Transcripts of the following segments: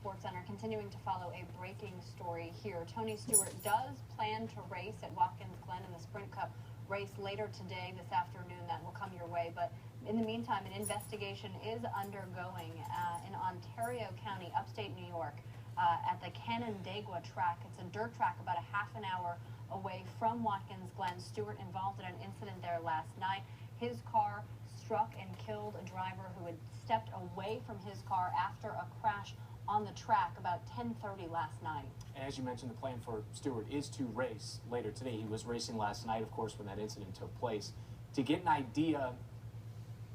Sports Center, continuing to follow a breaking story here. Tony Stewart does plan to race at Watkins Glen in the Sprint Cup race later today, this afternoon. That will come your way. But in the meantime, an investigation is undergoing in Ontario County, upstate New York, at the Canandaigua track. It's a dirt track about a half an hour away from Watkins Glen. Stewart involved in an incident there last night. His car struck and killed a driver who had stepped away from his car after a crash on the track about 10:30 last night. And as you mentioned, the plan for Stewart is to race later today. He was racing last night, of course, when that incident took place. To get an idea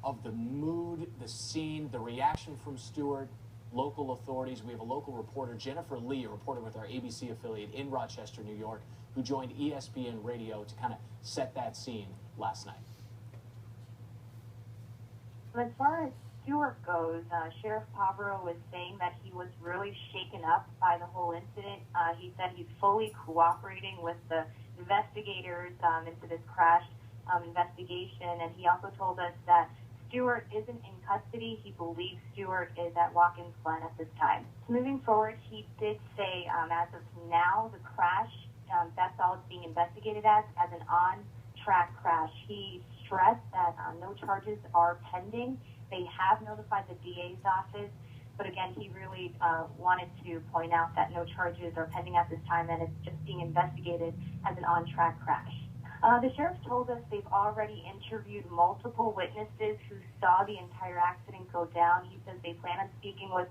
of the mood, the scene, the reaction from Stewart, local authorities, we have a local reporter, Jennifer Lee, a reporter with our ABC affiliate in Rochester, New York, who joined ESPN Radio to kind of set that scene last night. As far as Stewart goes, Sheriff Pavaro was saying that he was really shaken up by the whole incident. He said he's fully cooperating with the investigators into this crash investigation, and he also told us that Stewart isn't in custody. He believes Stewart is at Watkins Glen at this time. Moving forward, he did say as of now, the crash, that's all it's being investigated as an on-track crash. He stressed that no charges are pending. They have notified the DA's office, but again, he really wanted to point out that no charges are pending at this time, and it's just being investigated as an on-track crash. The sheriff told us they've already interviewed multiple witnesses who saw the entire accident go down. He says they plan on speaking with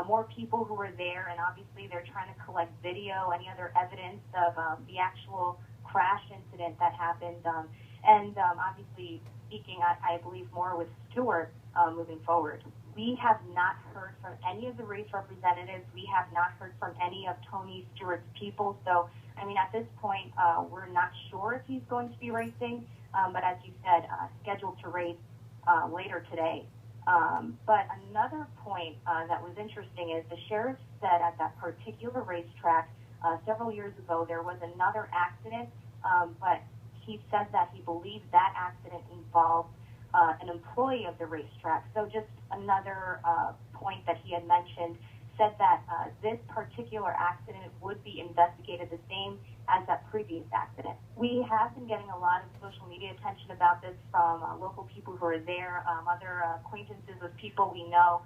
more people who were there, and obviously they're trying to collect video, any other evidence of the actual crash incident that happened, and obviously speaking, I believe, more with Stewart moving forward. We have not heard from any of the race representatives. We have not heard from any of Tony Stewart's people. So, I mean, at this point, we're not sure if he's going to be racing, but as you said, scheduled to race later today. But another point that was interesting is the sheriff said at that particular racetrack several years ago there was another accident, but he said that he believes that accident involved an employee of the racetrack. So just another point that he had mentioned, said that this particular accident would be investigated the same as that previous accident. We have been getting a lot of social media attention about this from local people who are there, other acquaintances with people we know,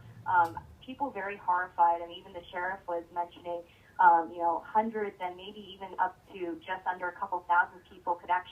people very horrified, and even the sheriff was mentioning, hundreds and maybe even up to just under a couple thousand people could actually